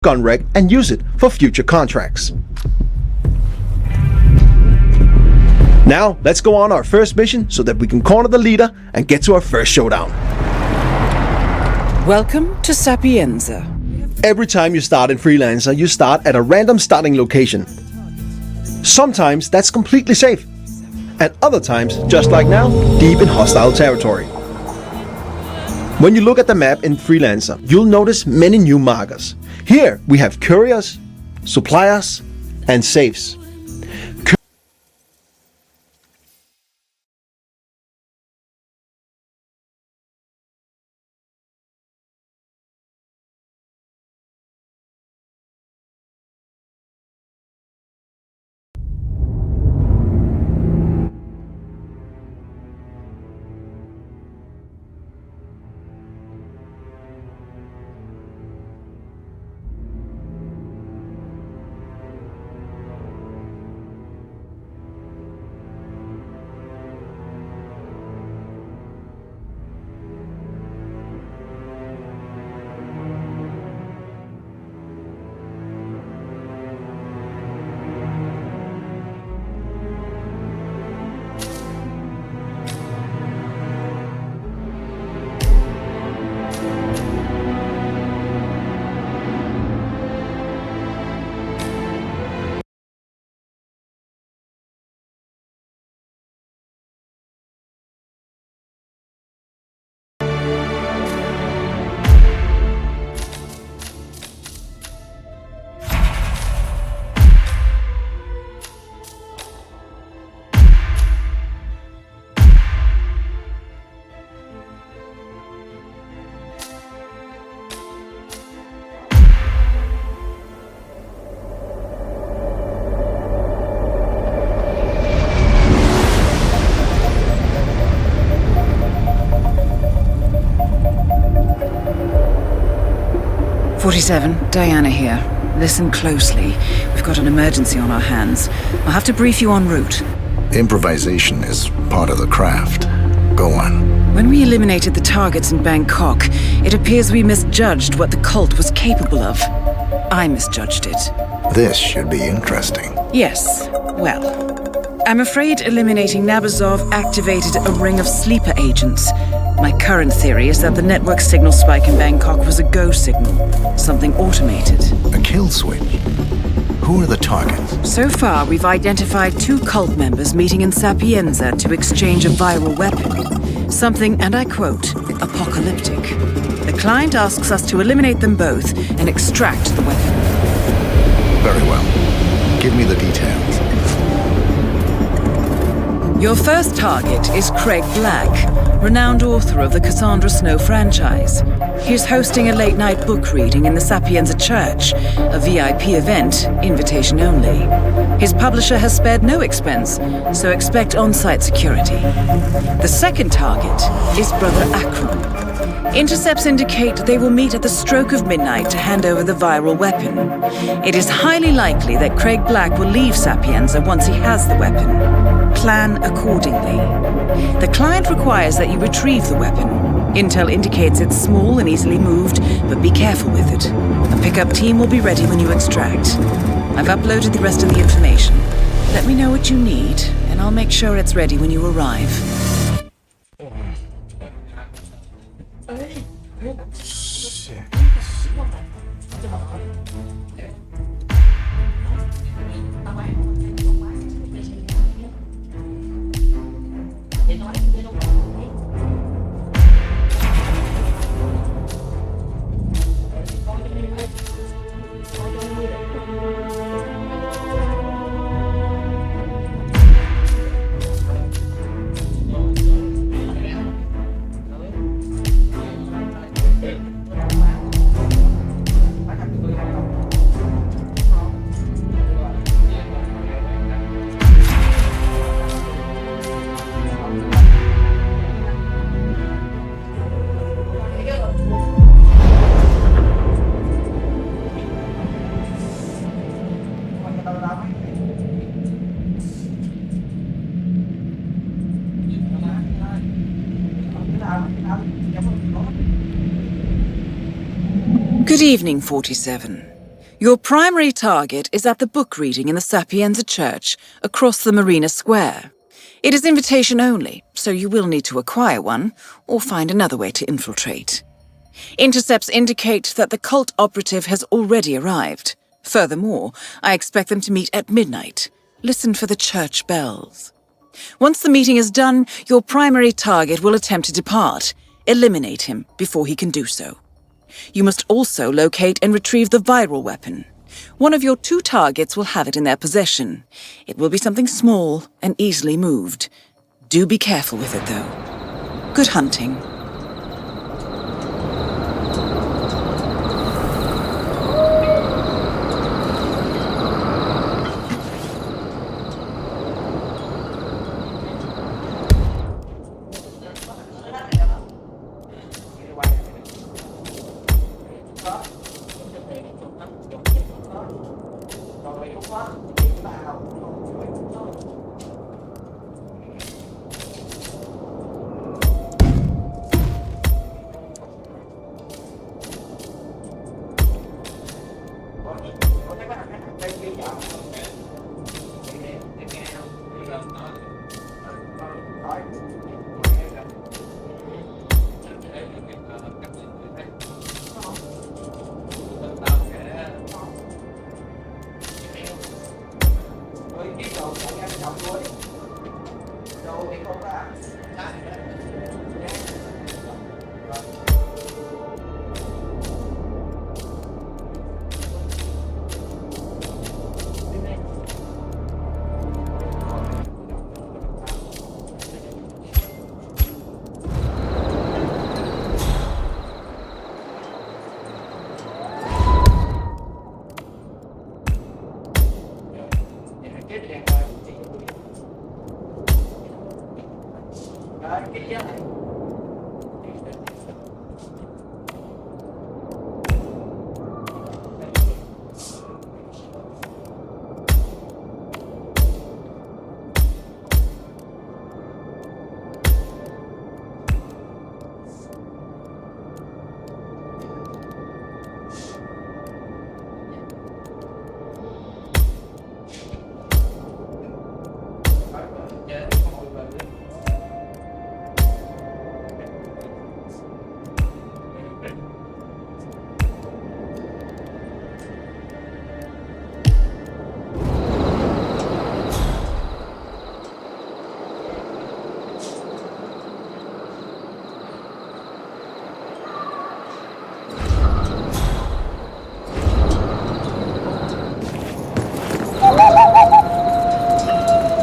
gun rec and use it for future contracts. Now, let's go on our first mission so that we can corner the leader and get to our first showdown. Welcome to Sapienza. Every time you start in Freelancer, you start at a random starting location. Sometimes that's completely safe, and other times, just like now, deep in hostile territory. When you look at the map in Freelancer, you'll notice many new markers. Here we have couriers, suppliers, and safes. Diana here. Listen closely. We've got an emergency on our hands. I'll have to brief you en route. Improvisation is part of the craft. Go on. When we eliminated the targets in Bangkok, it appears we misjudged what the cult was capable of. I misjudged it. This should be interesting. Yes. Well, I'm afraid eliminating Nabazov activated a ring of sleeper agents. My current theory is that the network signal spike in Bangkok was a go signal, something automated. A kill switch? Who are the targets? So far, we've identified 2 cult members meeting in Sapienza to exchange a viral weapon. Something, and I quote, apocalyptic. The client asks us to eliminate them both and extract the weapon. Very well. Give me the details. Your first target is Craig Black, renowned author of the Cassandra Snow franchise. He's hosting a late-night book reading in the Sapienza Church, a VIP event, invitation only. His publisher has spared no expense, so expect on-site security. The second target is Brother Akron. Intercepts indicate they will meet at the stroke of midnight to hand over the viral weapon. It is highly likely that Craig Black will leave Sapienza once he has the weapon. Plan accordingly. The client requires that you retrieve the weapon. Intel indicates it's small and easily moved, but be careful with it. A pickup team will be ready when you extract. I've uploaded the rest of the information. Let me know what you need, and I'll make sure it's ready when you arrive. Good evening, 47. Your primary target is at the book reading in the Sapienza Church, across the Marina Square. It is invitation only, so you will need to acquire one, or find another way to infiltrate. Intercepts indicate that the cult operative has already arrived. Furthermore, I expect them to meet at midnight. Listen for the church bells. Once the meeting is done, your primary target will attempt to depart. Eliminate him before he can do so. You must also locate and retrieve the viral weapon. One of your 2 targets will have it in their possession. It will be something small and easily moved. Do be careful with it, though. Good hunting.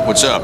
What's up?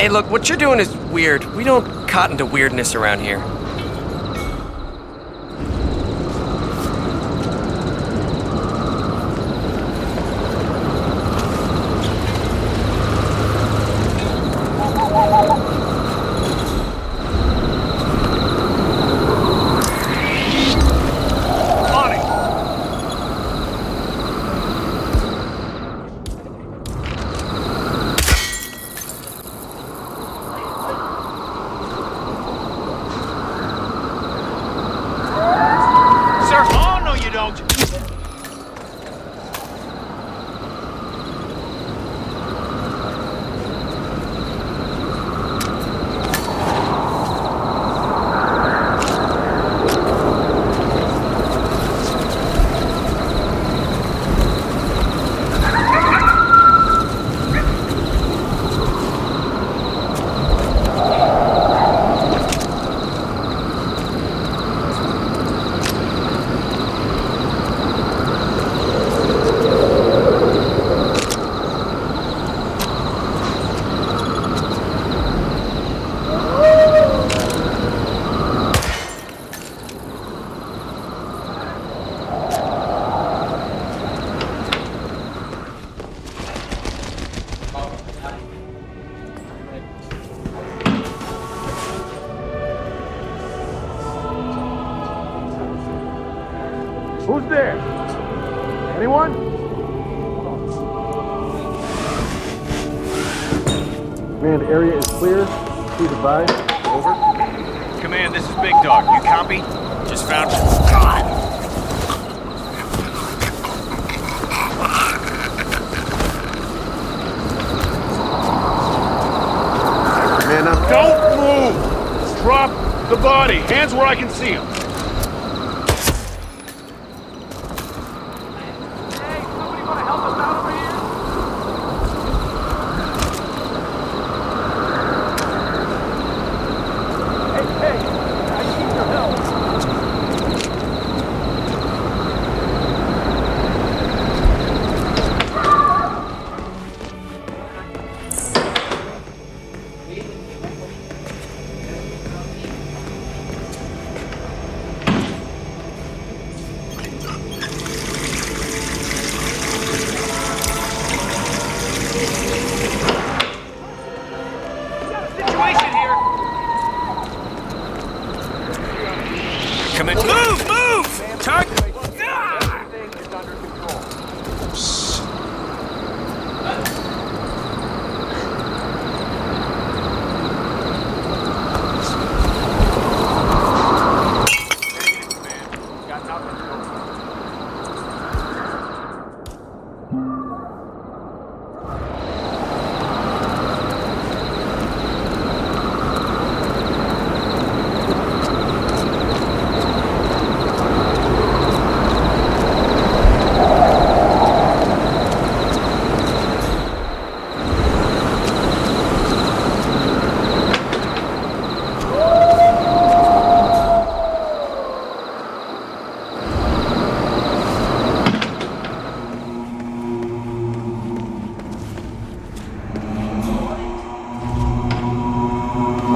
Hey, look, what you're doing is weird. We don't cotton to weirdness around here. Who's there? Anyone? Command, area is clear. Please advise. Over. Command, this is Big Dog. You copy? Just found... God! Man, now don't move! Drop the body. Hands where I can see him.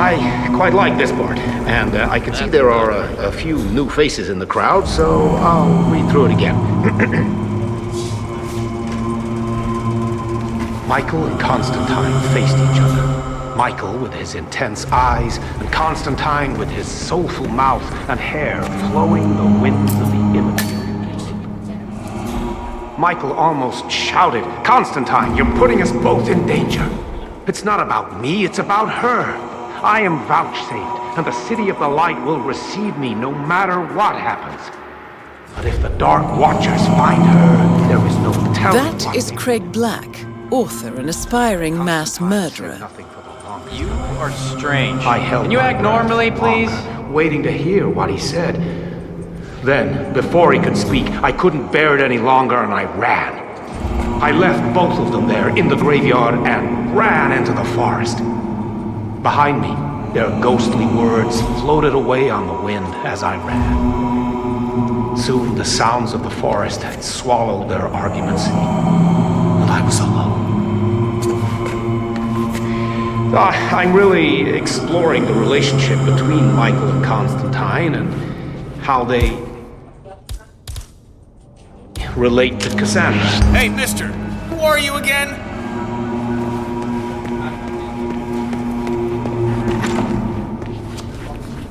I quite like this part, and I can see there are a few new faces in the crowd, so I'll read through it again. Michael and Constantine faced each other. Michael with his intense eyes, and Constantine with his soulful mouth and hair flowing the winds of the immature. Michael almost shouted, "Constantine, you're putting us both in danger. It's not about me, it's about her. I am vouchsafed, and the City of the Light will receive me no matter what happens. But if the Dark Watchers find her, there is no telling." That is Craig Black, author and aspiring mass murderer. You are strange. I held Can you act normally, please? Waiting to hear what he said. Then, before he could speak, I couldn't bear it any longer and I ran. I left both of them there in the graveyard and ran into the forest. Behind me, their ghostly words floated away on the wind as I ran. Soon the sounds of the forest had swallowed their arguments, and I was alone. I'm really exploring the relationship between Michael and Constantine and how they relate to Cassandra. Hey, mister! Who are you again?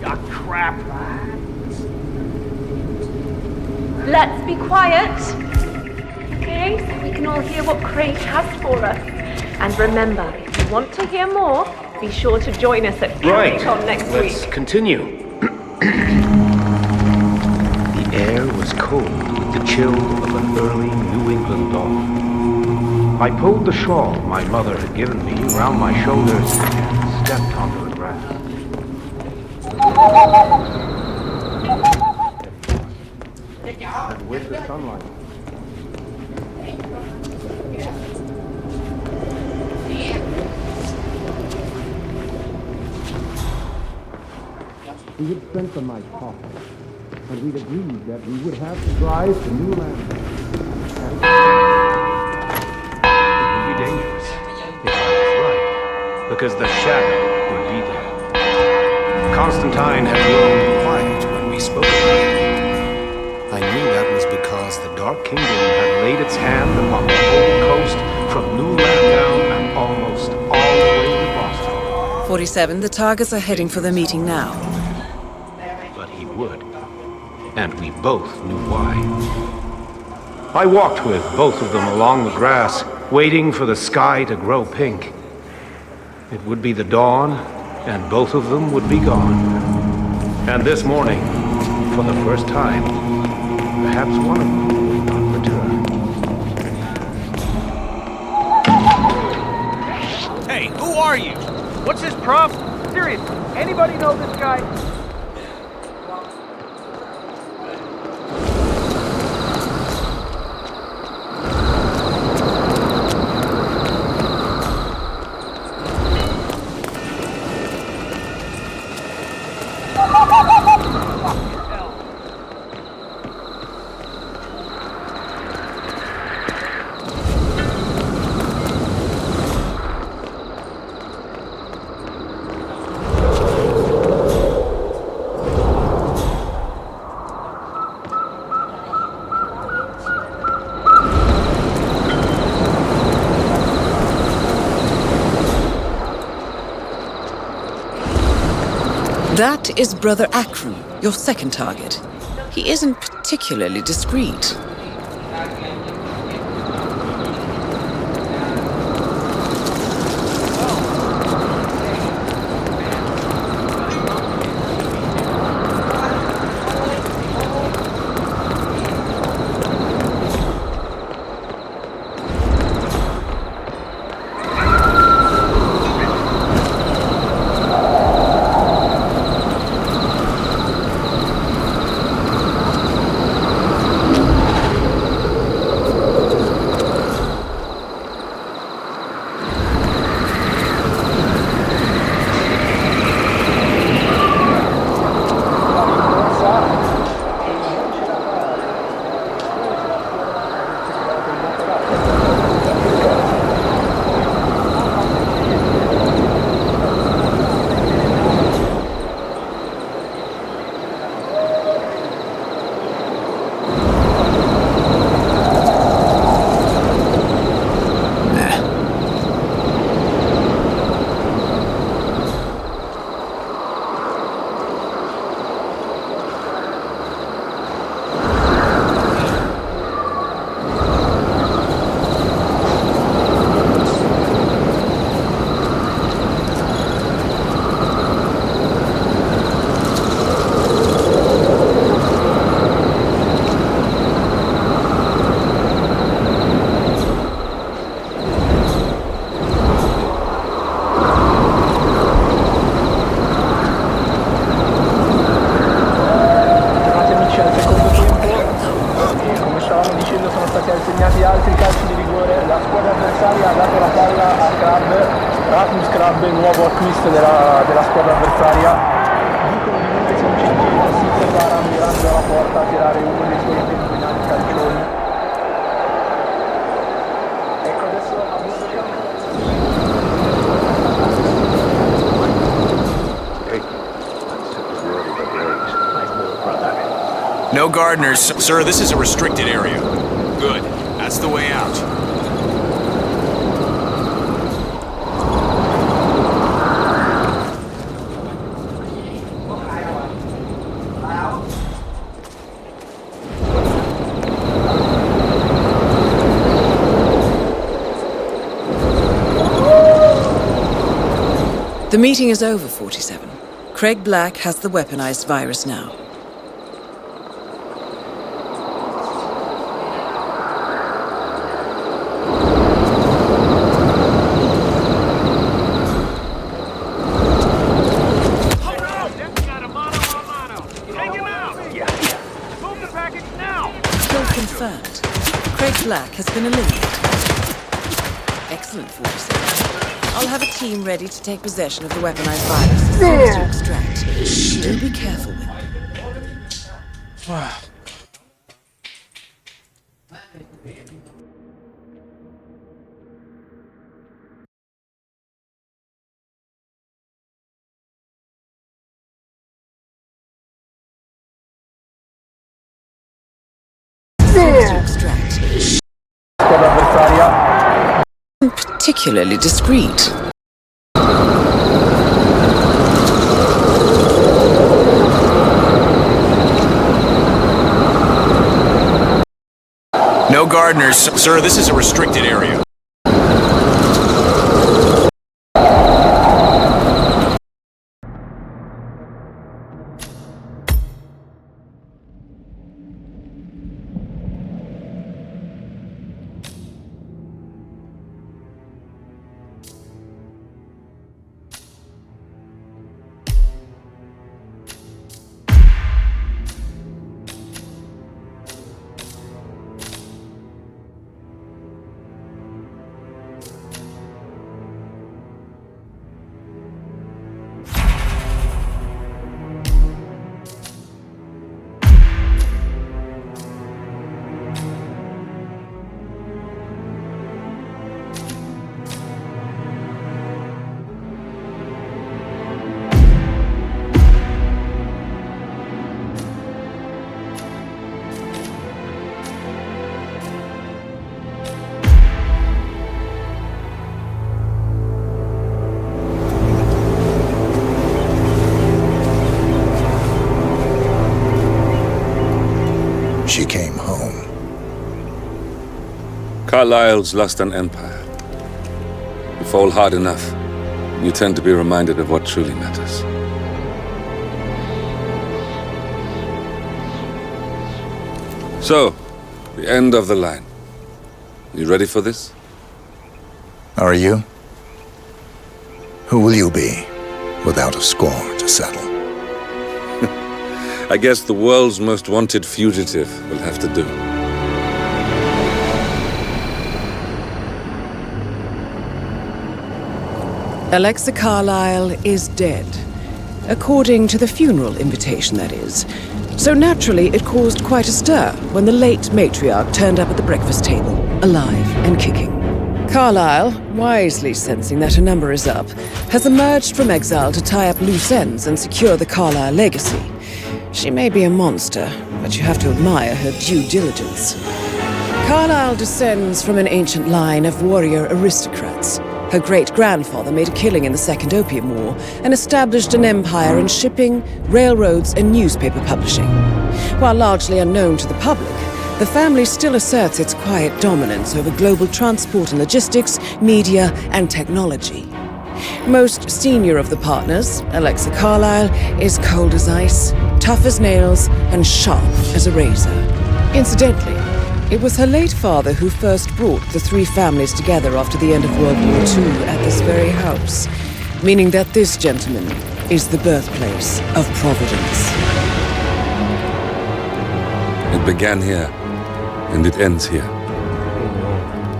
Ah, crap. Let's be quiet, okay? So we can all hear what Craig has for us. And remember, if you want to hear more, be sure to join us at Comic-Con next Let's week. continue. The air was cold with the chill of an early New England dawn. I pulled the shawl my mother had given me around my shoulders and stepped onto the grass. And with the sunlight. We had spent the night talking, and we'd agreed that we would have to drive to new land. It would be dangerous, if I was right, because the shadow would be there. Constantine had grown quiet when we spoke about it. I knew that was because the Dark Kingdom had laid its hand upon the whole coast from New Landdown and almost all the way to Boston. 47, the targets are heading for the meeting now. But he would, and we both knew why. I walked with both of them along the grass, waiting for the sky to grow pink. It would be the dawn, and both of them would be gone. And this morning, for the first time, perhaps one of them would not return. Hey, who are you? What's his problem? Seriously, anybody know this guy? That is Brother Akram, your second target. He isn't particularly discreet. Crabbe, nuovo acquisto della squadra avversaria. Dicono di non che Cincin si prepara mirando alla porta a tirare uno dei suoi fenomenali calcioni. Ecco, adesso abbiamo No gardeners. Sir, this is a restricted area. Good. That's the way out. The meeting is over, 47. Craig Black has the weaponized virus now. Kill confirmed. Craig Black has been eliminated. Excellent, 47. I'll have a team ready to take possession of the weaponized virus as soon as you extract. Do be careful with it. Squadra avversaria. Particularly discreet. No gardeners. Sir, this is a restricted area. She came home. Carlyle's lost an empire. You fall hard enough, you tend to be reminded of what truly matters. So, the end of the line. You ready for this? Are you? Who will you be without a score to settle? I guess the world's most wanted fugitive will have to do. Alexa Carlyle is dead. According to the funeral invitation, that is. So naturally, it caused quite a stir when the late matriarch turned up at the breakfast table, alive and kicking. Carlyle, wisely sensing that her number is up, has emerged from exile to tie up loose ends and secure the Carlyle legacy. She may be a monster, but you have to admire her due diligence. Carlyle descends from an ancient line of warrior aristocrats. Her great-grandfather made a killing in the Second Opium War and established an empire in shipping, railroads, and newspaper publishing. While largely unknown to the public, the family still asserts its quiet dominance over global transport and logistics, media, and technology. Most senior of the partners, Alexa Carlyle, is cold as ice, tough as nails, and sharp as a razor. Incidentally, it was her late father who first brought the three families together after the end of World War II at this very house, meaning that this gentleman is the birthplace of Providence. It began here, and it ends here.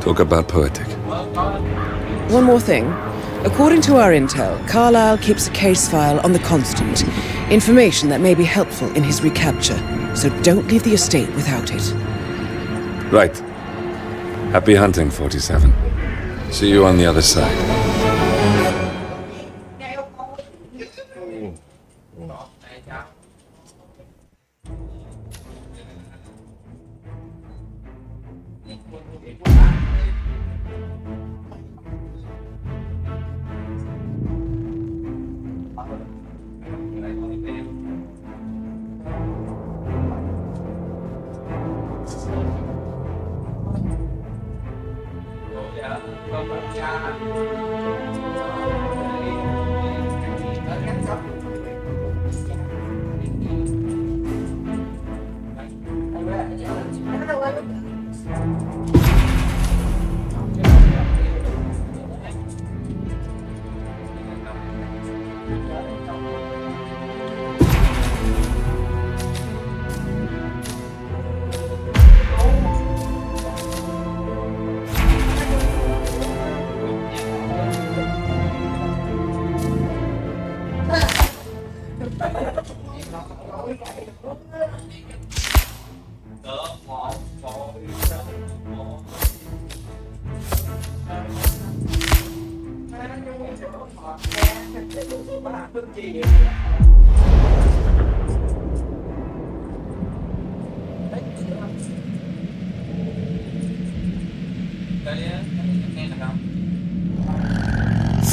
Talk about poetic. One more thing. According to our intel, Carlyle keeps a case file on the Constant. Information that may be helpful in his recapture, so don't leave the estate without it. Right. Happy hunting, 47. See you on the other side.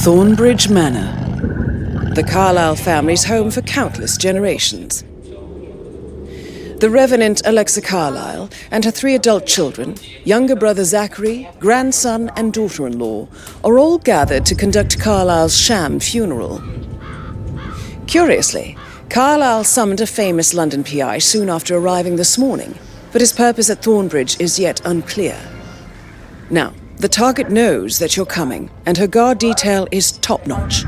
Thornbridge Manor, the Carlyle family's home for countless generations. The Revenant Alexa Carlyle and her 3 adult children, younger brother Zachary, grandson and daughter-in-law, are all gathered to conduct Carlyle's sham funeral. Curiously, Carlyle summoned a famous London PI soon after arriving this morning, but his purpose at Thornbridge is yet unclear. Now, the target knows that you're coming, and her guard detail is top-notch.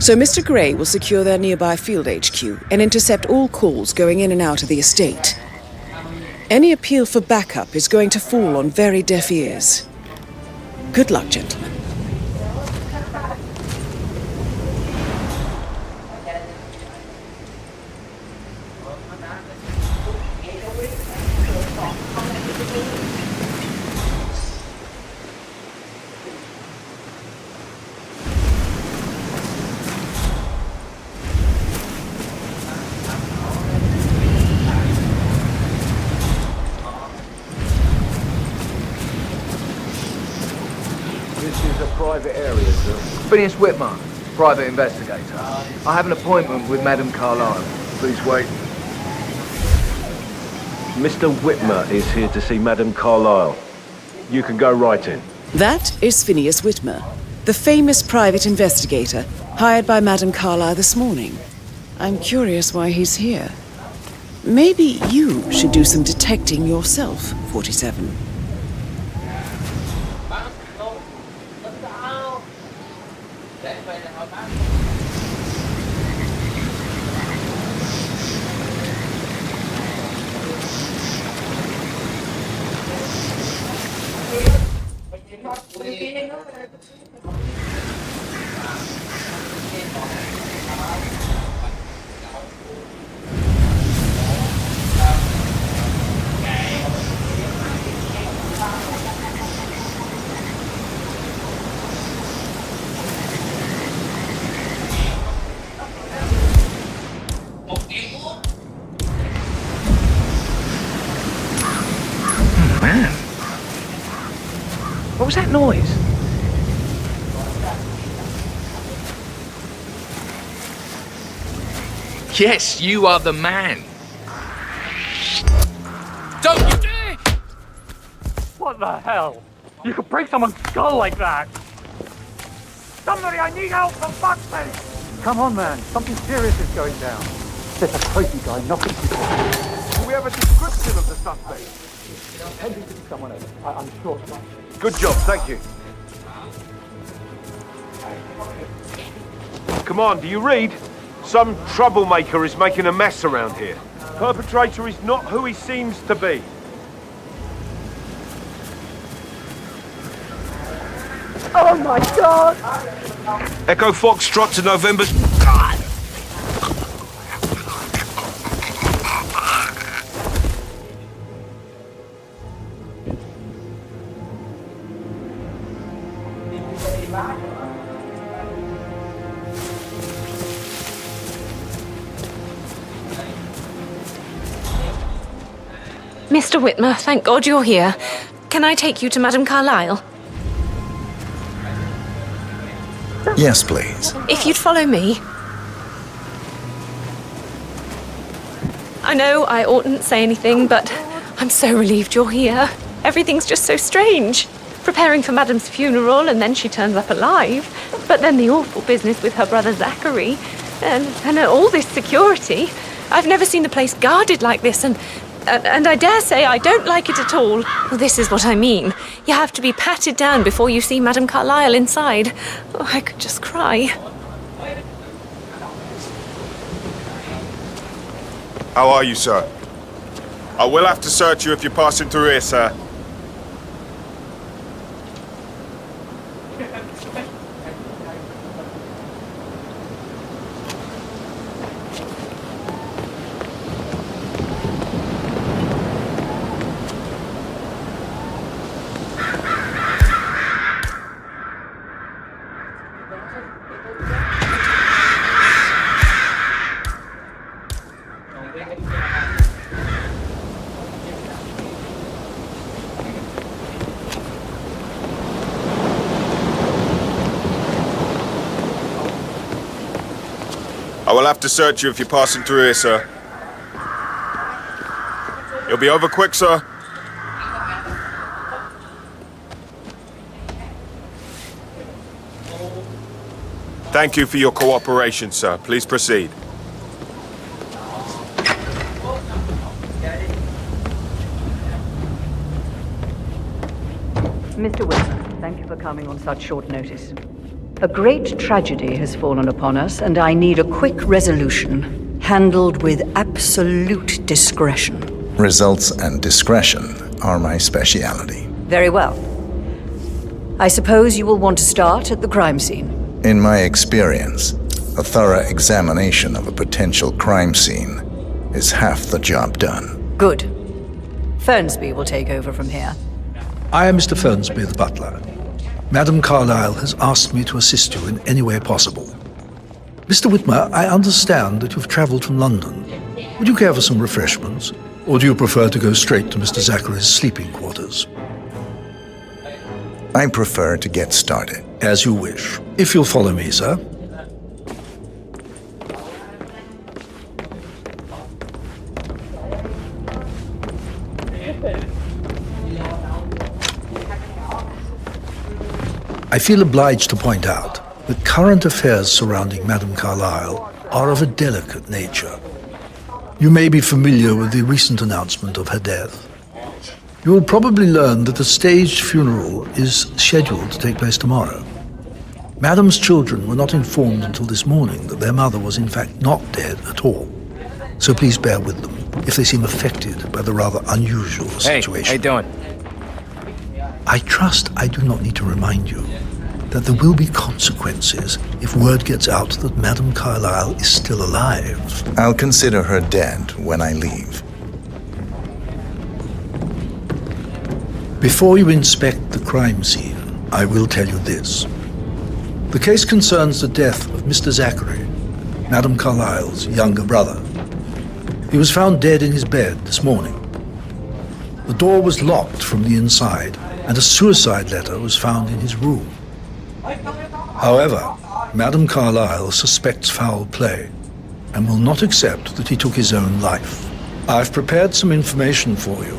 So Mr. Gray will secure their nearby field HQ and intercept all calls going in and out of the estate. Any appeal for backup is going to fall on very deaf ears. Good luck, gentlemen. Private area, sir. Phineas Whitmer, private investigator. I have an appointment with Madame Carlyle. Please wait. Mr. Whitmer is here to see Madame Carlyle. You can go right in. That is Phineas Whitmer, the famous private investigator hired by Madame Carlyle this morning. I'm curious why he's here. Maybe you should do some detecting yourself, 47. Man, what was that noise? Yes, you are the man. Don't you dare! What the hell? You could break someone's skull like that! Somebody, I need help, for fuck's sake! Come on, man. Something serious is going down. There's a crazy guy knocking people. Do we have a description of the suspect? Pretending to be someone else. I'm sure. Good job, thank you. Come on, do you read? Some troublemaker is making a mess around here. Perpetrator is not who he seems to be. Oh my God! Echo Foxtrot to November... Mr. Whitmer, thank God you're here. Can I take you to Madame Carlyle? Yes, please. If you'd follow me. I know I oughtn't say anything, but I'm so relieved you're here. Everything's just so strange. Preparing for Madame's funeral, and then she turns up alive. But then the awful business with her brother Zachary, and all this security. I've never seen the place guarded like this, and I dare say I don't like it at all. Well, this is what I mean. You have to be patted down before you see Madame Carlyle inside. Oh, I could just cry. How are you, sir? I will have to search you if you're passing through here, sir. I will have to search you if you're passing through here, sir. You'll be over quick, sir. Thank you for your cooperation, sir. Please proceed. Mr. Wilson, thank you for coming on such short notice. A great tragedy has fallen upon us, and I need a quick resolution, handled with absolute discretion. Results and discretion are my speciality. Very well. I suppose you will want to start at the crime scene. In my experience, a thorough examination of a potential crime scene is half the job done. Good. Fernsby will take over from here. I am Mr. Fernsby, the butler. Madame Carlyle has asked me to assist you in any way possible. Mr. Whitmer, I understand that you've travelled from London. Would you care for some refreshments, or do you prefer to go straight to Mr. Zachary's sleeping quarters? I prefer to get started. As you wish. If you'll follow me, sir. I feel obliged to point out that current affairs surrounding Madame Carlyle are of a delicate nature. You may be familiar with the recent announcement of her death. You will probably learn that a staged funeral is scheduled to take place tomorrow. Madame's children were not informed until this morning that their mother was in fact not dead at all. So please bear with them if they seem affected by the rather unusual situation. Hey, how you doing? I trust I do not need to remind you that there will be consequences if word gets out that Madame Carlyle is still alive. I'll consider her dead when I leave. Before you inspect the crime scene, I will tell you this. The case concerns the death of Mr. Zachary, Madame Carlyle's younger brother. He was found dead in his bed this morning. The door was locked from the inside, and a suicide letter was found in his room. However, Madame Carlyle suspects foul play and will not accept that he took his own life. I've prepared some information for you,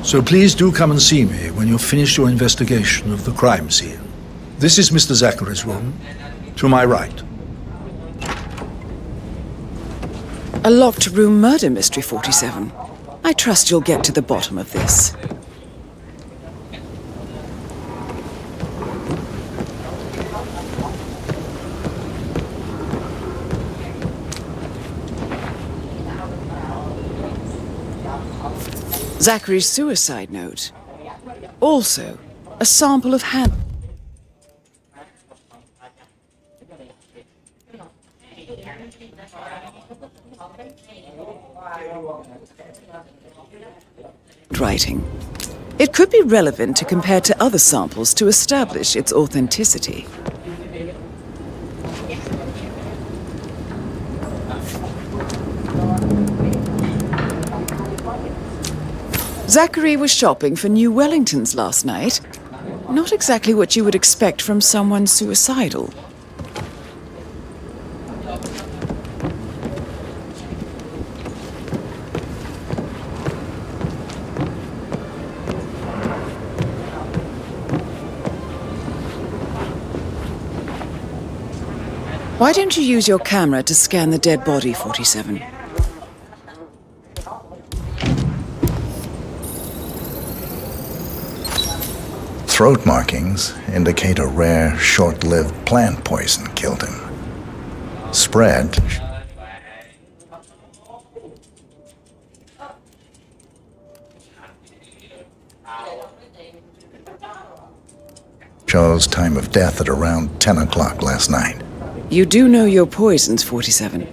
so please do come and see me when you've finished your investigation of the crime scene. This is Mr. Zachary's room, to my right. A locked room murder mystery, 47. I trust you'll get to the bottom of this. Zachary's suicide note. Also, a sample of handwriting. It could be relevant to compare to other samples to establish its authenticity. Zachary was shopping for new Wellingtons last night. Not exactly what you would expect from someone suicidal. Why don't you use your camera to scan the dead body, 47? Throat markings indicate a rare, short-lived plant poison killed him. Spread shows time of death at around 10 o'clock last night. You do know your poisons, 47.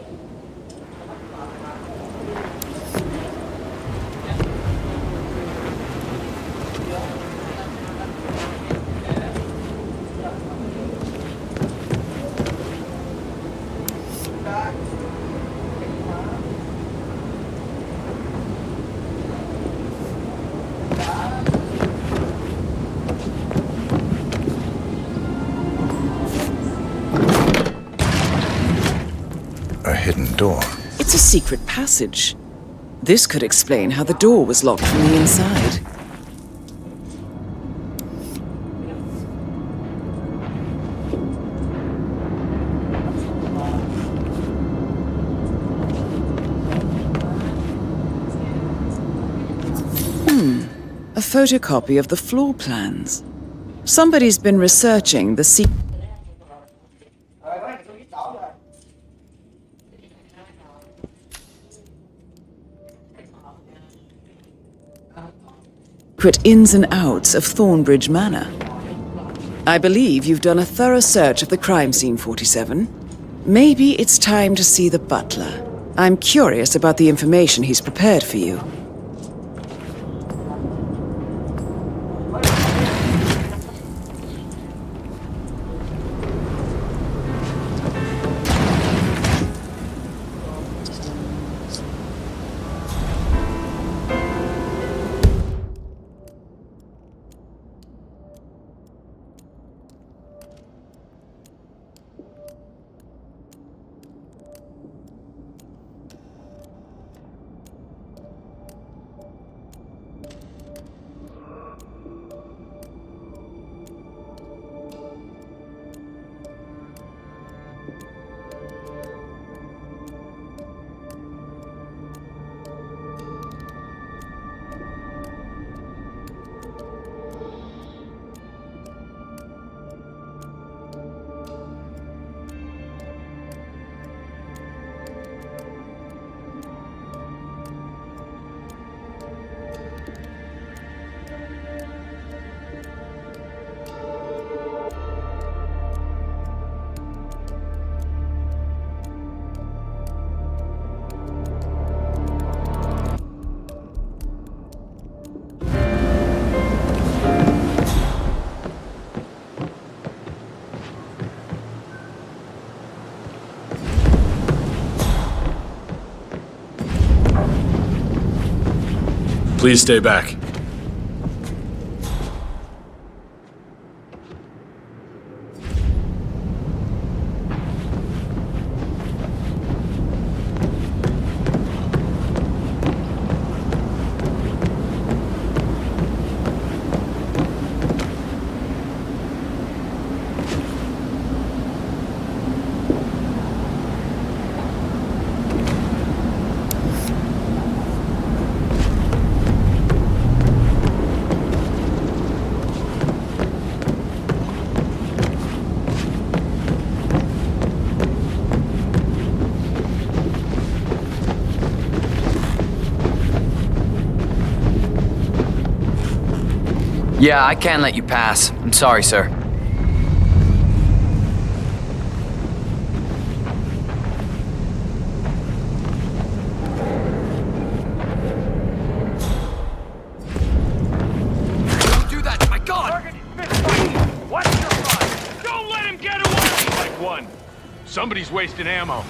A hidden door. It's a secret passage. This could explain how the door was locked from the inside. A photocopy of the floor plans. Somebody's been researching the secret ins and outs of Thornbridge Manor. I believe you've done a thorough search of the crime scene, 47. Maybe it's time to see the butler. I'm curious about the information he's prepared for you. Please stay back. Yeah, I can't let you pass. I'm sorry, sir. Don't do that, my God! Watch your front! Don't let him get away! Like one. Somebody's wasting ammo.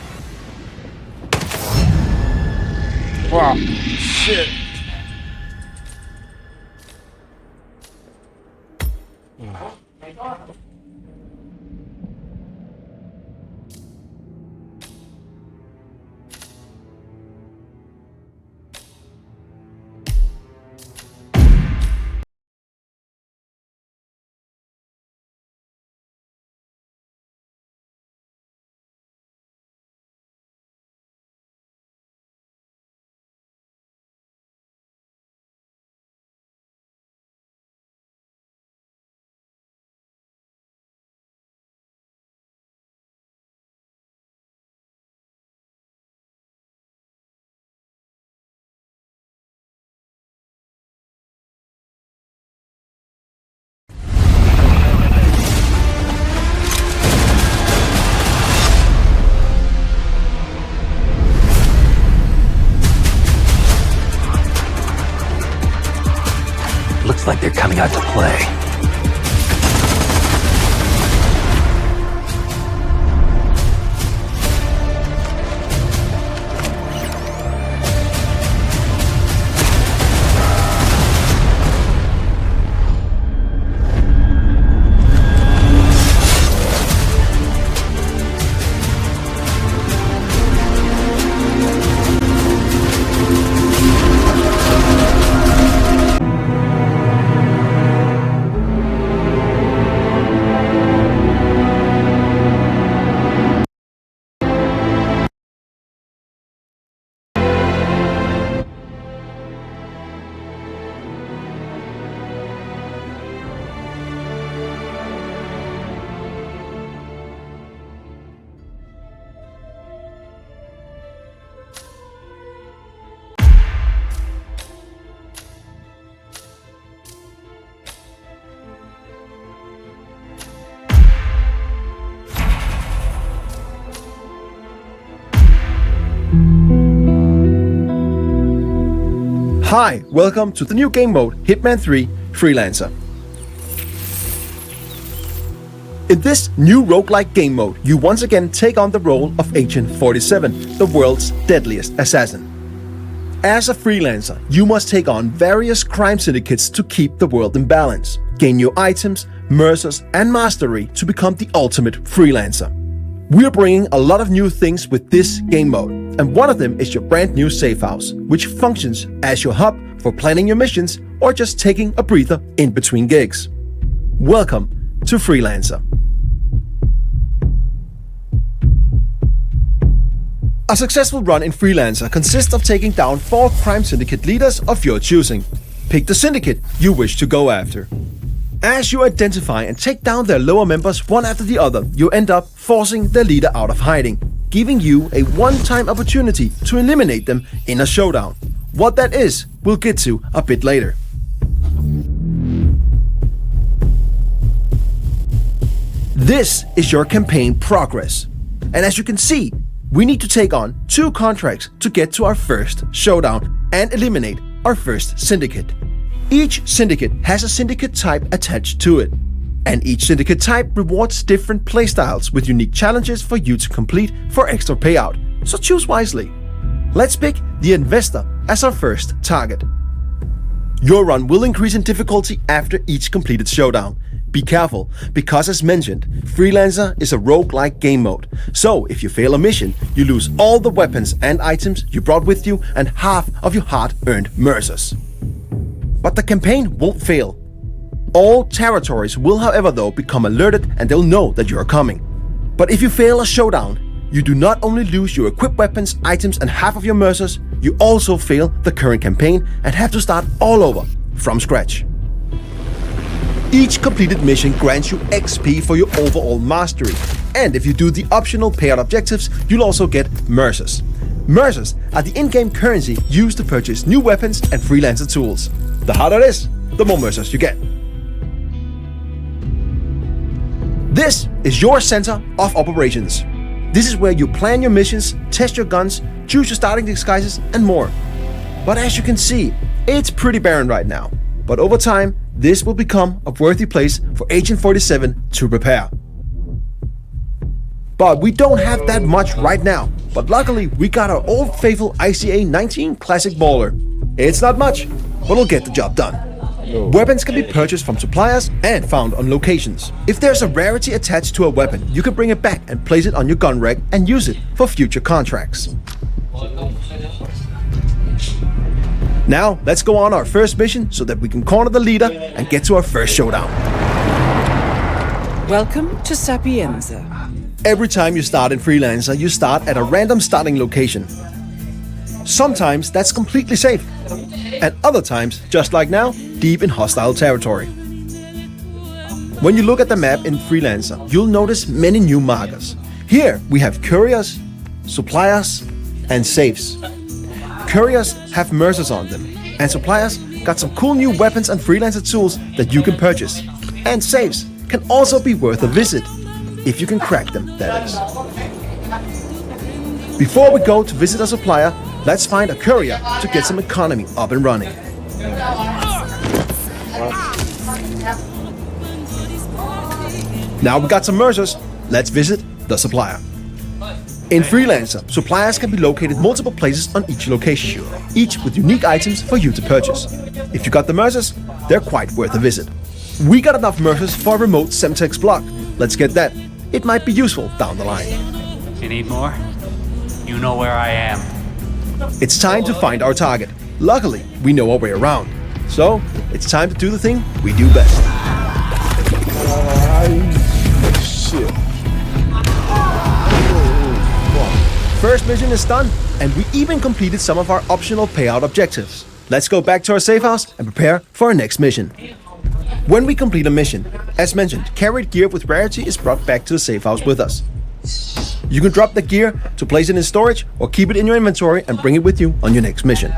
Wow. Shit. Looks like they're coming out to play. Hi, welcome to the new game mode, Hitman 3 Freelancer. In this new roguelike game mode, you once again take on the role of Agent 47, the world's deadliest assassin. As a freelancer, you must take on various crime syndicates to keep the world in balance, gain new items, mercers, and mastery to become the ultimate freelancer. We're bringing a lot of new things with this game mode, and one of them is your brand new safe house, which functions as your hub for planning your missions or just taking a breather in between gigs. Welcome to Freelancer. A successful run in Freelancer consists of taking down 4 crime syndicate leaders of your choosing. Pick the syndicate you wish to go after. As you identify and take down their lower members one after the other, you end up forcing their leader out of hiding, giving you a one-time opportunity to eliminate them in a showdown. What that is, we'll get to a bit later. This is your campaign progress. And as you can see, we need to take on 2 contracts to get to our first showdown and eliminate our first syndicate. Each syndicate has a syndicate type attached to it, and each syndicate type rewards different playstyles with unique challenges for you to complete for extra payout, so choose wisely. Let's pick the Investor as our first target. Your run will increase in difficulty after each completed showdown. Be careful, because as mentioned, Freelancer is a roguelike game mode, so if you fail a mission, you lose all the weapons and items you brought with you and half of your hard-earned mercers. But the campaign won't fail. All territories will, however, though, become alerted and they'll know that you're coming. But if you fail a showdown, you do not only lose your equipped weapons, items, and half of your mercers, you also fail the current campaign and have to start all over from scratch. Each completed mission grants you XP for your overall mastery, and if you do the optional payout objectives, you'll also get mercers. Mercers are the in-game currency used to purchase new weapons and freelancer tools. The harder it is, the more mercers you get. This is your center of operations. This is where you plan your missions, test your guns, choose your starting disguises, and more. But as you can see, it's pretty barren right now. But over time, this will become a worthy place for Agent 47 to prepare. But we don't have that much right now. But luckily, we got our old faithful ICA 19 Classic Baller. It's not much, but it'll get the job done. Weapons can be purchased from suppliers and found on locations. If there's a rarity attached to a weapon, you can bring it back and place it on your gun rack and use it for future contracts. Now, let's go on our first mission so that we can corner the leader and get to our first showdown. Welcome to Sapienza. Every time you start in Freelancer, you start at a random starting location. Sometimes that's completely safe, and other times, just like now, deep in hostile territory. When you look at the map in Freelancer, you'll notice many new markers. Here we have couriers, suppliers, and safes. Couriers have mercers on them, and suppliers got some cool new weapons and Freelancer tools that you can purchase. And safes can also be worth a visit, if you can crack them, that is. Before we go to visit a supplier, let's find a courier to get some economy up and running. Now we got some mercers, let's visit the supplier. In Freelancer, suppliers can be located multiple places on each location, each with unique items for you to purchase. If you got the mercers, they're quite worth a visit. We got enough mercers for a remote Semtex block. Let's get that. It might be useful down the line. You need more? You know where I am. It's time to find our target. Luckily, we know our way around. So, it's time to do the thing we do best. Shit. First mission is done, and we even completed some of our optional payout objectives. Let's go back to our safe house and prepare for our next mission. When we complete a mission, as mentioned, carried gear with rarity is brought back to the safe house with us. You can drop the gear to place it in storage or keep it in your inventory and bring it with you on your next mission.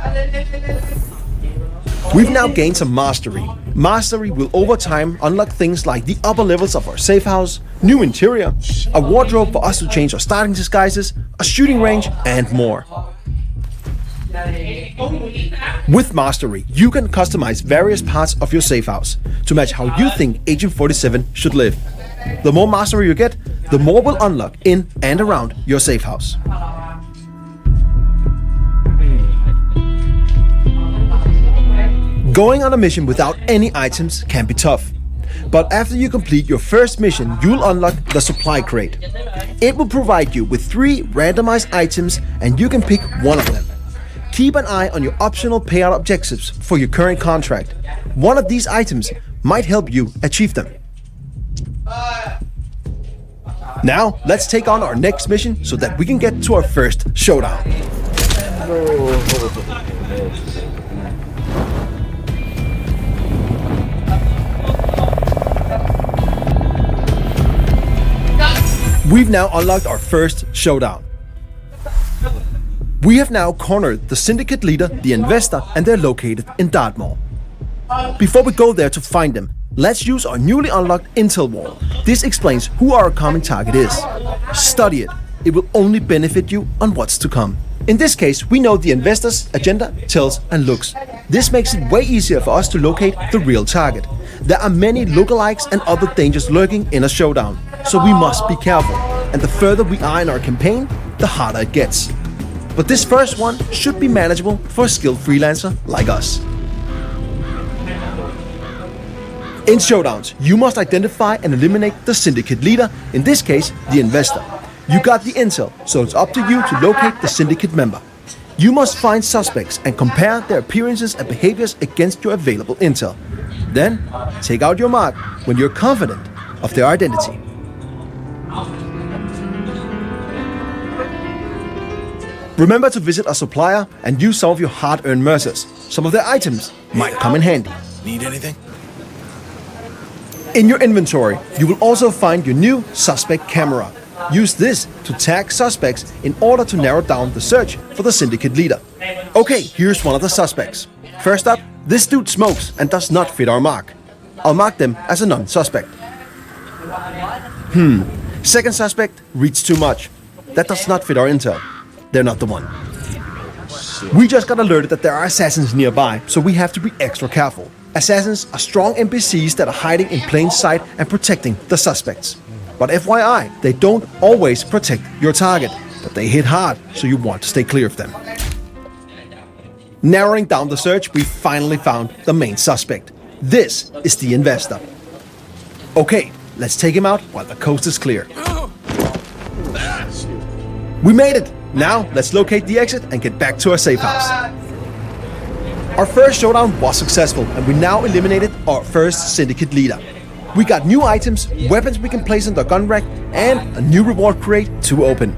We've now gained some mastery. Mastery will over time unlock things like the upper levels of our safe house, new interior, a wardrobe for us to change our starting disguises, a shooting range, and more. With Mastery, you can customize various parts of your safe house to match how you think Agent 47 should live. The more mastery you get, the more will unlock in and around your safe house. Going on a mission without any items can be tough. But after you complete your first mission, you'll unlock the supply crate. It will provide you with 3 randomized items and you can pick one of them. Keep an eye on your optional payout objectives for your current contract. One of these items might help you achieve them. Now, let's take on our next mission so that we can get to our first showdown. We've now unlocked our first showdown. We have now cornered the syndicate leader, the investor, and they're located in Dartmoor. Before we go there to find them, let's use our newly unlocked intel wall. This explains who our common target is. Study it. It will only benefit you on what's to come. In this case, we know the investor's agenda, tells, and looks. This makes it way easier for us to locate the real target. There are many lookalikes and other dangers lurking in a showdown, so we must be careful. And the further we are in our campaign, the harder it gets. But this first one should be manageable for a skilled freelancer like us. In showdowns, you must identify and eliminate the syndicate leader, in this case, the investor. You got the intel, so it's up to you to locate the syndicate member. You must find suspects and compare their appearances and behaviors against your available intel. Then, take out your mark when you're confident of their identity. Remember to visit a supplier and use some of your hard-earned mercers. Some of their items might come in handy. Need anything? In your inventory, you will also find your new suspect camera. Use this to tag suspects in order to narrow down the search for the syndicate leader. Okay, here's one of the suspects. First up, this dude smokes and does not fit our mark. I'll mark them as a non-suspect. Second suspect reads too much. That does not fit our intel. They're not the one. We just got alerted that there are assassins nearby, so we have to be extra careful. Assassins are strong NPCs that are hiding in plain sight and protecting the suspects. But FYI, they don't always protect your target, but they hit hard, so you want to stay clear of them. Narrowing down the search, we finally found the main suspect. This is the investor. Okay, let's take him out while the coast is clear. We made it! Now, let's locate the exit and get back to our safe house. Our first showdown was successful, and we now eliminated our first syndicate leader. We got new items, weapons we can place in the gun rack, and a new reward crate to open.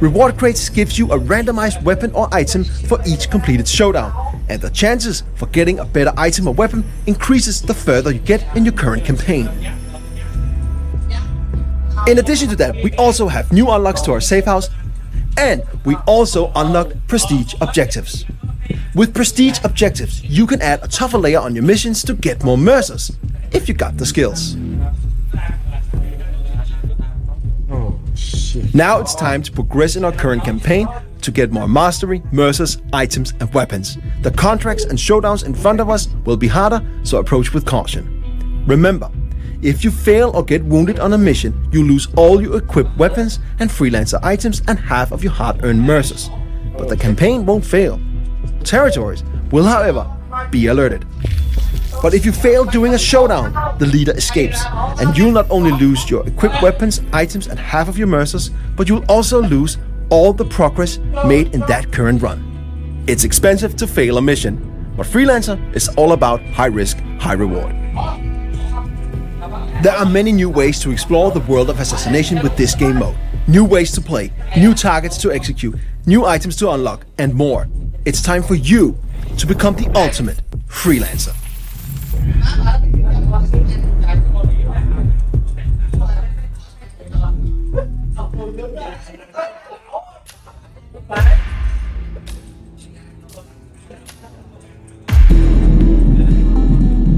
Reward crates gives you a randomized weapon or item for each completed showdown, and the chances for getting a better item or weapon increases the further you get in your current campaign. In addition to that, we also have new unlocks to our safe house, and we also unlocked prestige objectives. With prestige objectives, you can add a tougher layer on your missions to get more mercers, if you got the skills. Oh, shit. Now it's time to progress in our current campaign to get more mastery, mercers, items and weapons. The contracts and showdowns in front of us will be harder, so approach with caution. Remember, if you fail or get wounded on a mission, you lose all your equipped weapons and freelancer items and half of your hard-earned mercers. But the campaign won't fail. Territories will, however, be alerted. But if you fail doing a showdown, the leader escapes, and you'll not only lose your equipped weapons, items and half of your mercers, but you'll also lose all the progress made in that current run. It's expensive to fail a mission, but Freelancer is all about high risk, high reward. There are many new ways to explore the world of Assassination with this game mode. New ways to play, new targets to execute, new items to unlock, and more. It's time for you to become the ultimate Freelancer.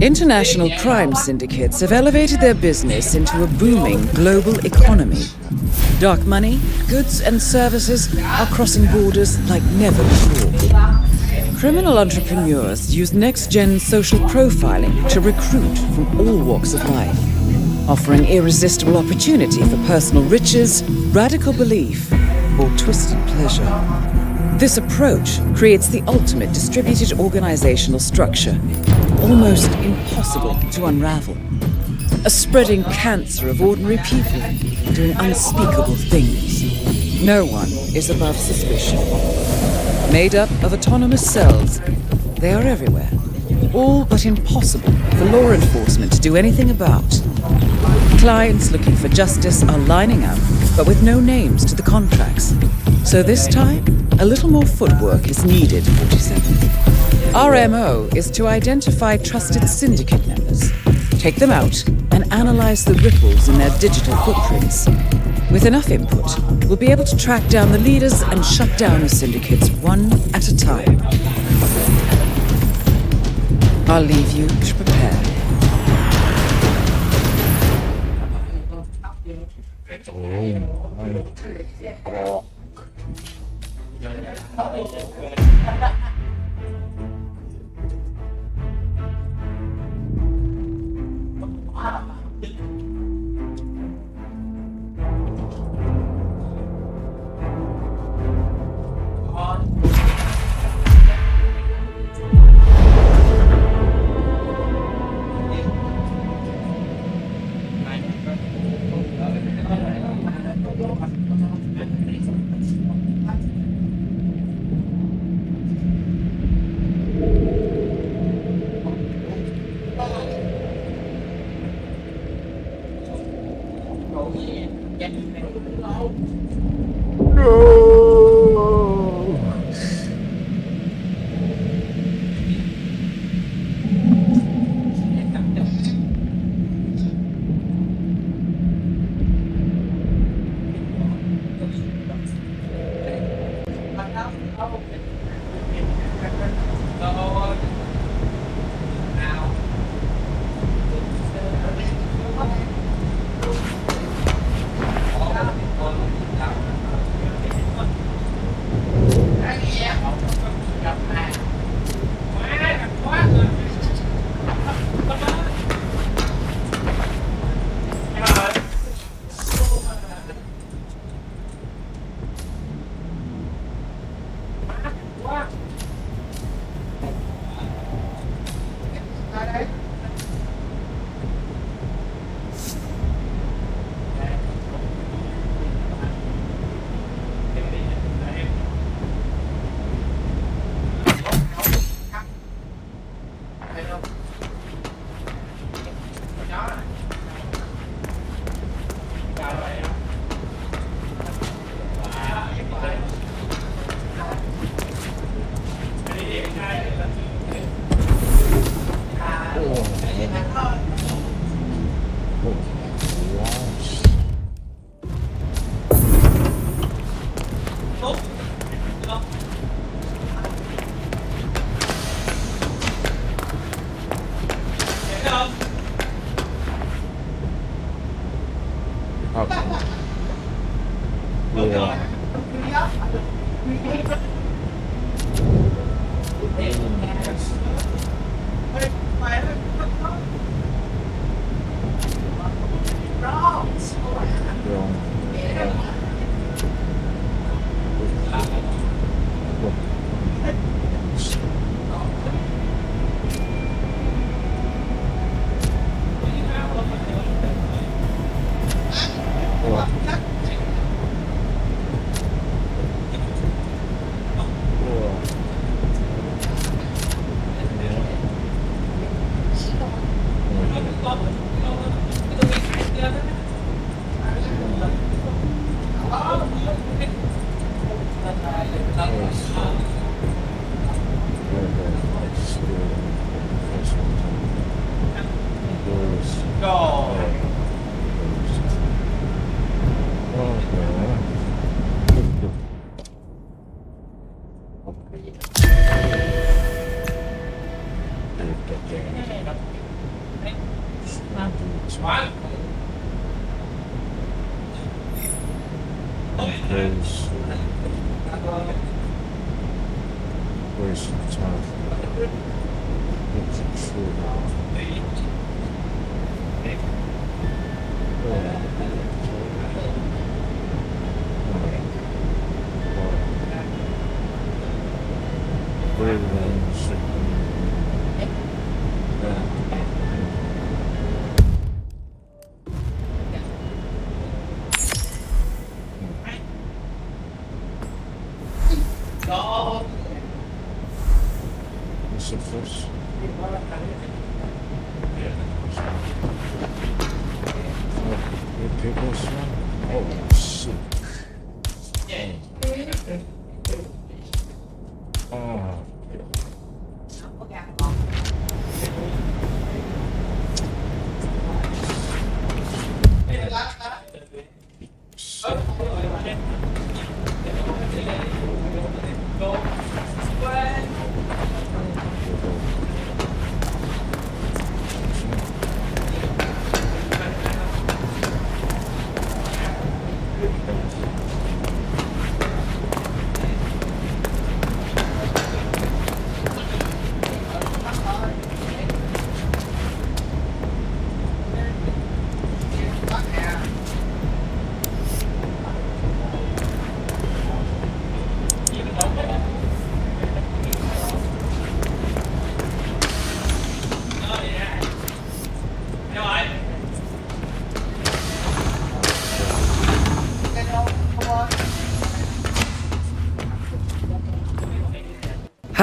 International crime syndicates have elevated their business into a booming global economy. Dark money, goods and services are crossing borders like never before. Criminal entrepreneurs use next-gen social profiling to recruit from all walks of life, offering irresistible opportunity for personal riches, radical belief, or twisted pleasure. This approach creates the ultimate distributed organizational structure, almost impossible to unravel. A spreading cancer of ordinary people doing unspeakable things. No one is above suspicion. Made up of autonomous cells, they are everywhere, all but impossible for law enforcement to do anything about. Clients looking for justice are lining up, but with no names to the contracts. So this time, a little more footwork is needed, 47. Our MO is to identify trusted syndicate members, take them out, and analyze the ripples in their digital footprints. With enough input, we'll be able to track down the leaders and shut down the syndicates one at a time. I'll leave you to prepare.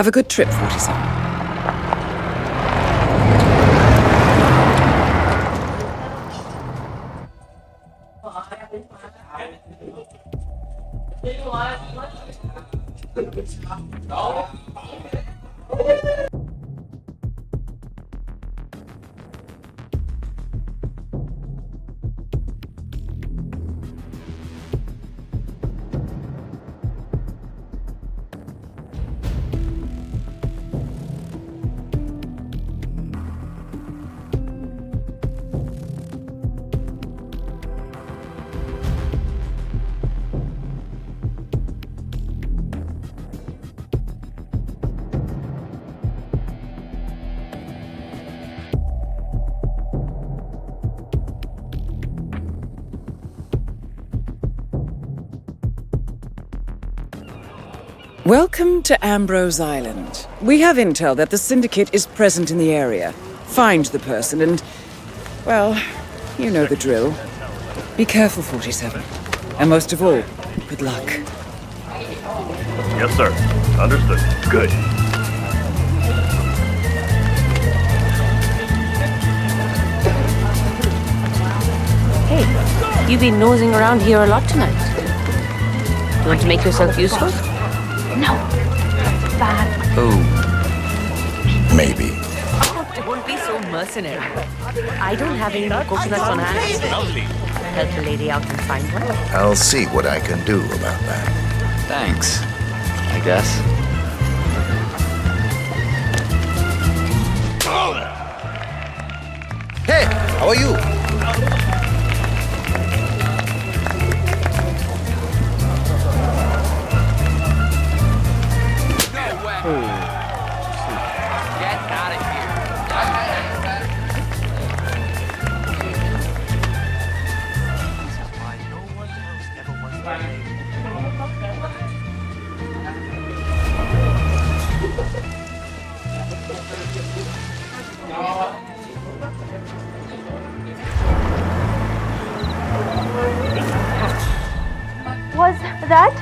Have a good trip, 47. Welcome to Ambrose Island. We have intel that the Syndicate is present in the area. Find the person and, well, you know the drill. Be careful, 47. And most of all, good luck. Yes, sir. Understood. Good. Hey, you've been nosing around here a lot tonight. You want to make yourself useful? No, that's bad. Oh. Maybe. Oh, don't be so mercenary. I don't have any more coconuts on hand. Lovely. Help the lady out and find one. I'll see what I can do about that. Thanks, I guess. Hey, how are you? Get out of here. Was that?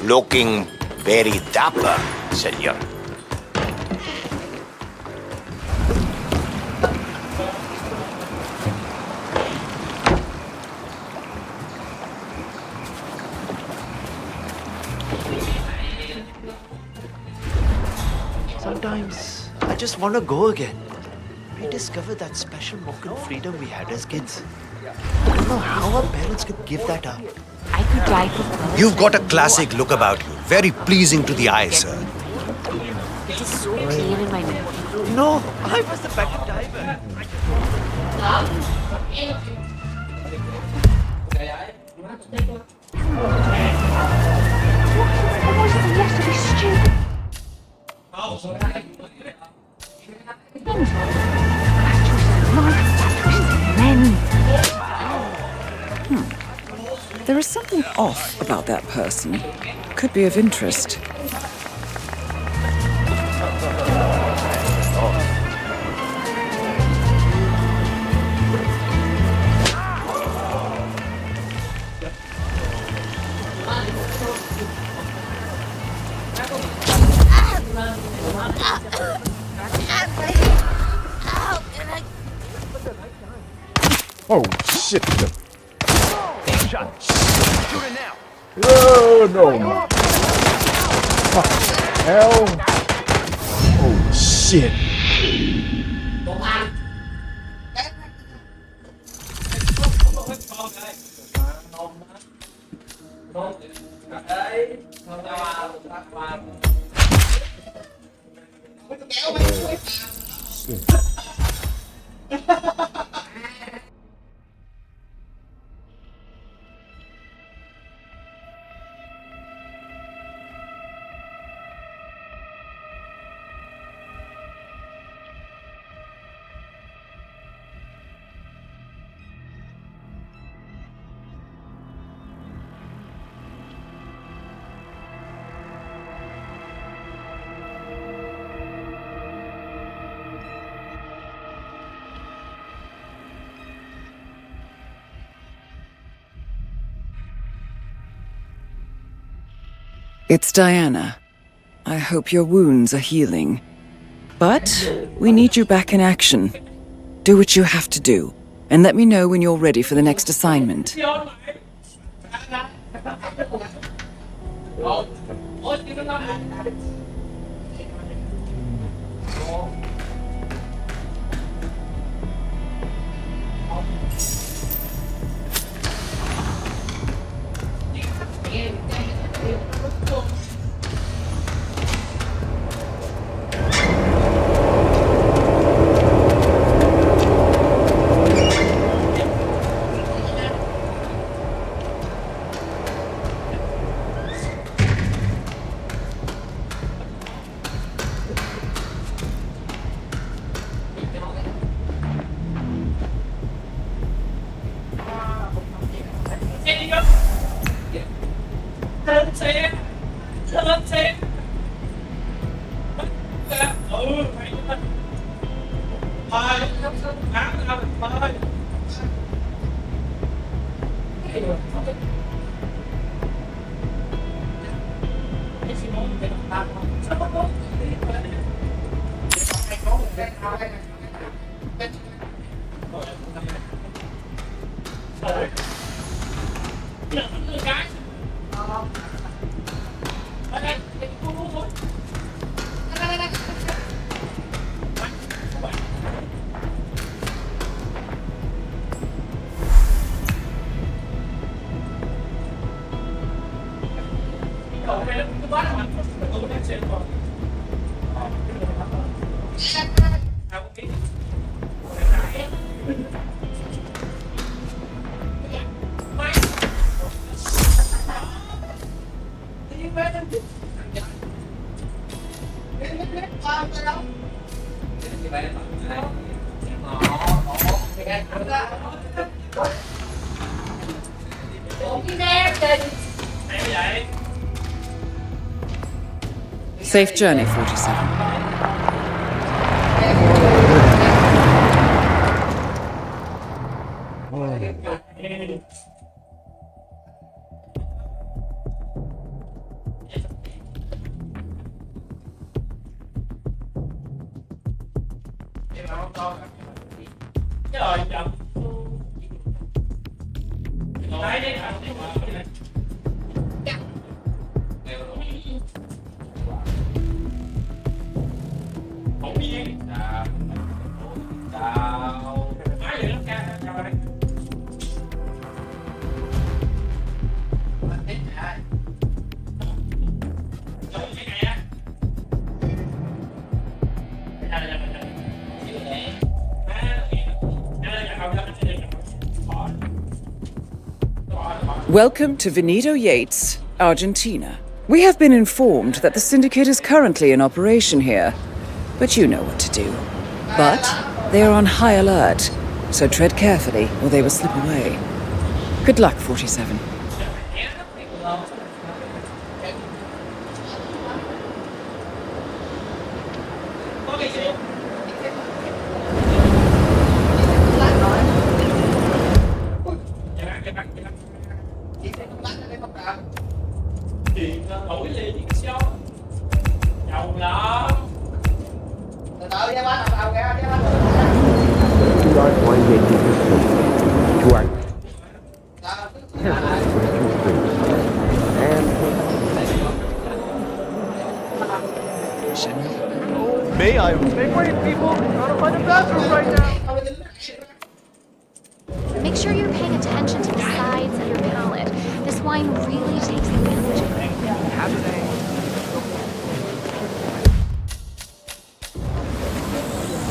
Looking very dapper, senor. Sometimes I just want to go again. Rediscover that special Mokan freedom we had as kids. I don't know how our parents could give that up. I could die for fun. You've got a classic look about you. Very pleasing to the eye, sir. It is so clear in my memory. No, I was the better diver. There is something off about that person. Could be of interest. Oh, shit. Shot. Shoot it now. Oh, no. Fucking hell. Oh, shit. It's Diana. I hope your wounds are healing. But we need you back in action. Do what you have to do. and let me know when you're ready for the next assignment. Safe journey, 47. Welcome to Veneto Yates, Argentina. We have been informed that the syndicate is currently in operation here, but you know what to do. But they are on high alert, so tread carefully or they will slip away. Good luck, 47. May I? Make way, people! I'm trying to find a bathroom right now! Make sure you're paying attention to the sides of your palate. This wine really takes advantage of it.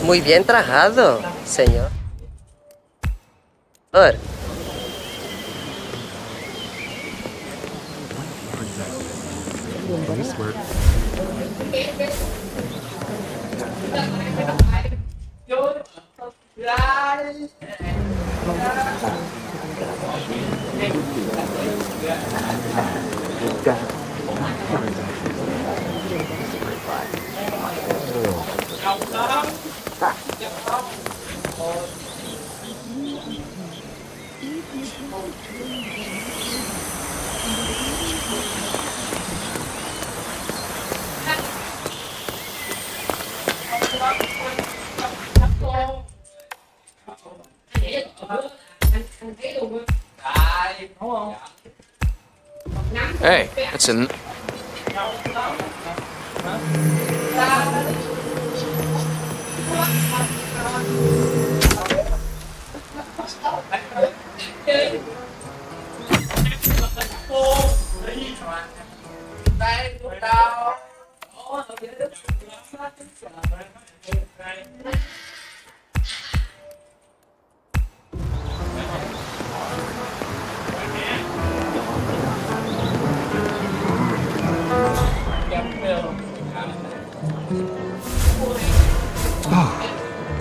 Muy bien trabajado, señor. Hey, that's an...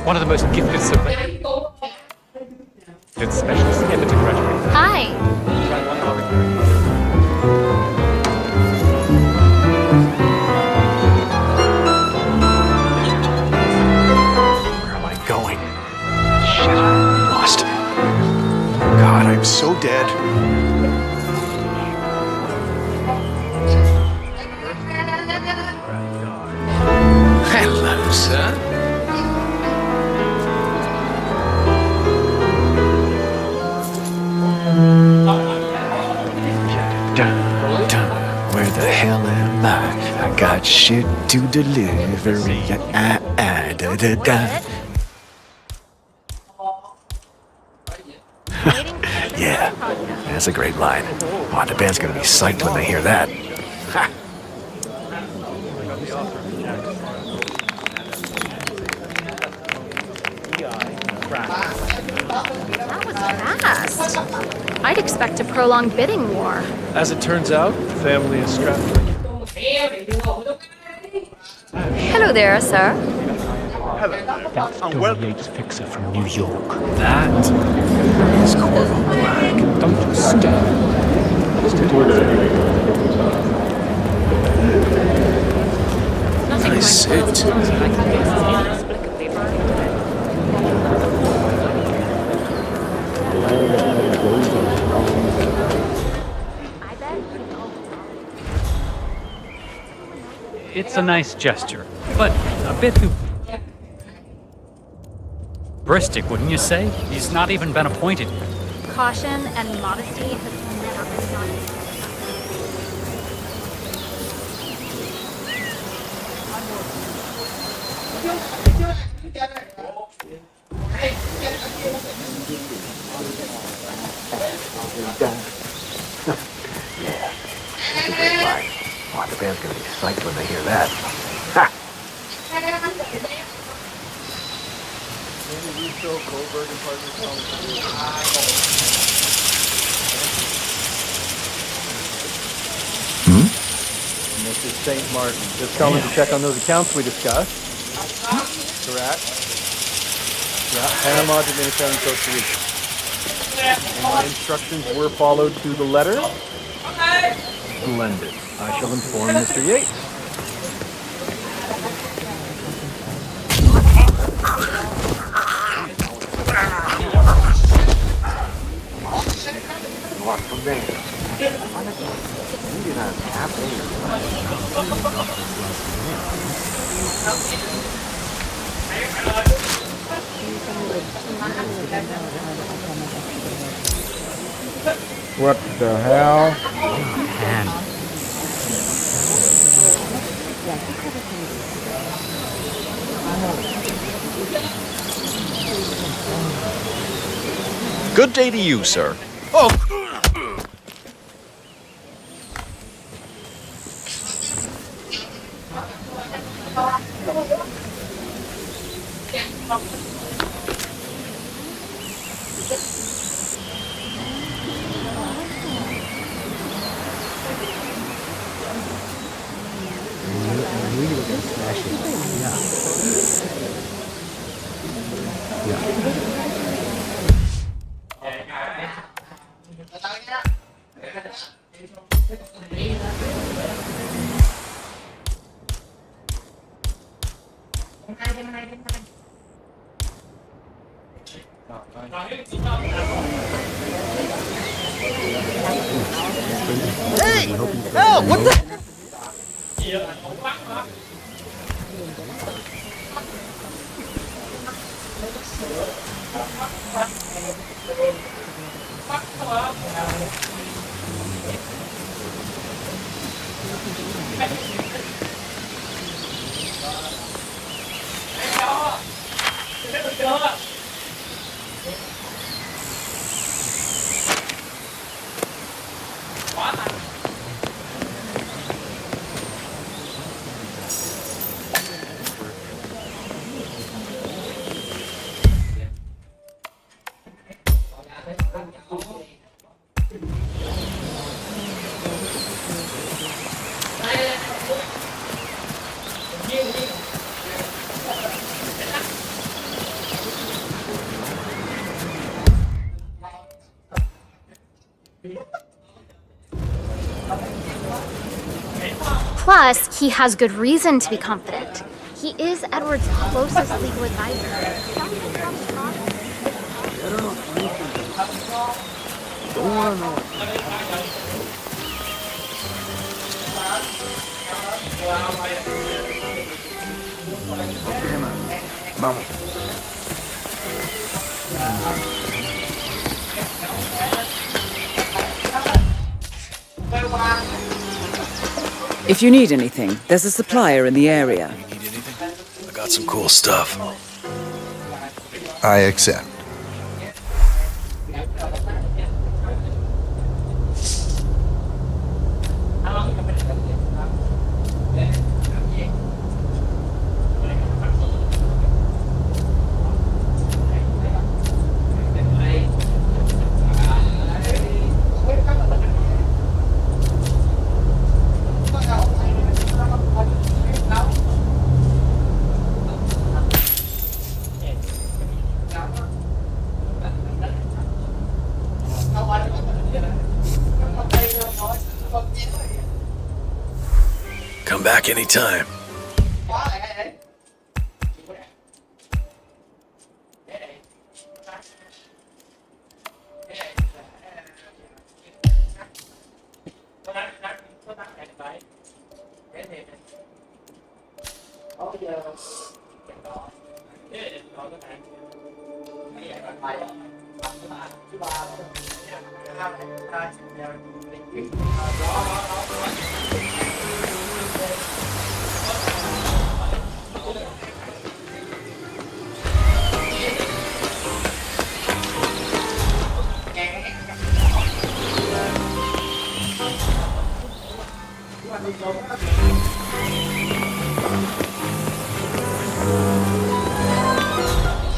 One of the most gifted surveyors. It's specialist ever to graduate. Hi. Where am I going? Shit, I'm lost. God, I'm so dead. Hello, sir. Where the hell am I? I got shit to deliver. Yeah, that's a great line. Oh, the band's gonna be psyched when they hear that. Ha. That was fast. I'd expect a prolonged bidding war. As it turns out, family is strapped. Hello there, sir. That's Tony Yates Fixer from New York. That is Corvo Black. Don't you stare. Nice suit. It's a nice gesture, but a bit too bristic, wouldn't you say? He's not even been appointed. Caution and modesty has never been done. Yeah, that's a great line. Oh, the band's gonna be psyched when they hear that. Ha! Mrs. St. Martin. Just calling to check on those accounts we discussed. Correct. Yeah, Panama Dominican Association. And my instructions were followed to the letter. Splendid. I shall inform Mr. Yates. Walk from there. You did not What the hell? Good day to you, sir. Oh! Hey! Hell, what the? Plus, he has good reason to be confident. He is Edward's closest legal advisor. Don't want to know. Okay, man. Vamos. If you need anything, there's a supplier in the area. I got some cool stuff. I accept. Come back anytime.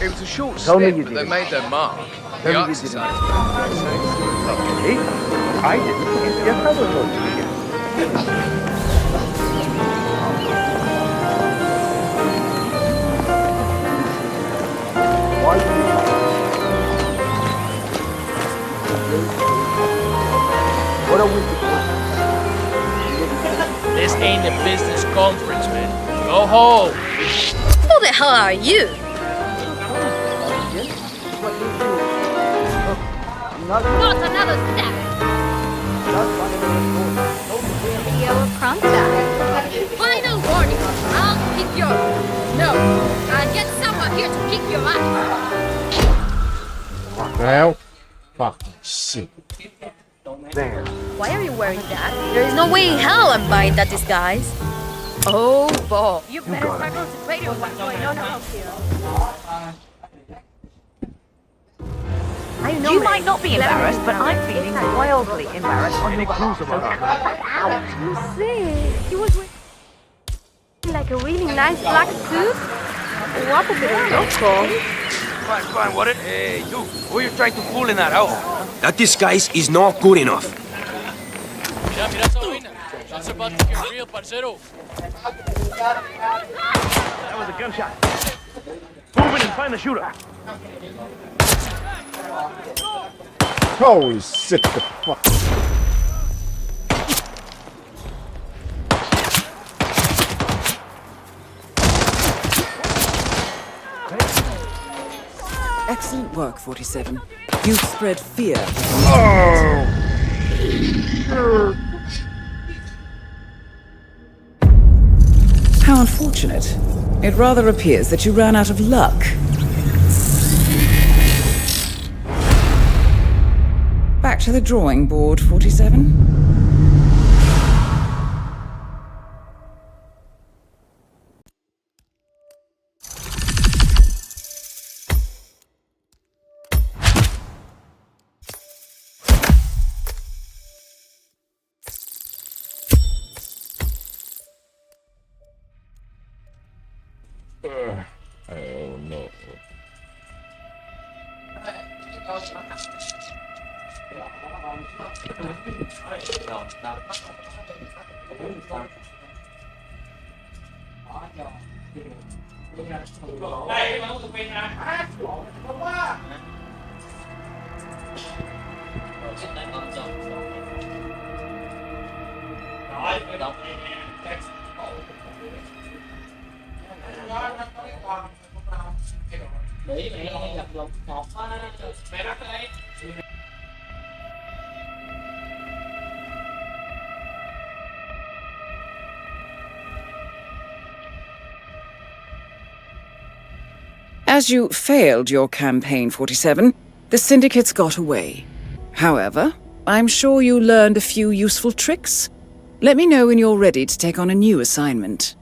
It was a short Tell me stint, you but did they it. made their mark. Tell The me you Arts did it. Society. Okay. I didn't. Yes, I will talk to you again. Why do you What are we supposed This ain't a business conference, man. Go home. Who the hell are you? Not another step. Video of Kronstadt. Final warning. I'll kick your... No. I'll get someone here to kick your ass. Well, fucking shit. There. Why are you wearing that? There is no way in hell I'm buying that disguise. Oh, Bob. You better start concentrating on what's going on around here. You might not be embarrassed, but I'm feeling wildly embarrassed on your behalf. You see, he was wearing like a really nice black suit. What a bit of loco. Fine, what it? Hey, you. Who are you trying to fool in that house? That disguise is not good enough. Mira, mira esa vaina. That's about to get real, parcero. That was a gunshot. Move in and find the shooter. Holy shit, the fuck. Excellent work, 47. You've spread fear. How unfortunate. It rather appears that you ran out of luck. Back to the drawing board, 47. Oh no. As you failed your Campaign 47, the syndicates got away. However, I'm sure you learned a few useful tricks. Let me know when you're ready to take on a new assignment.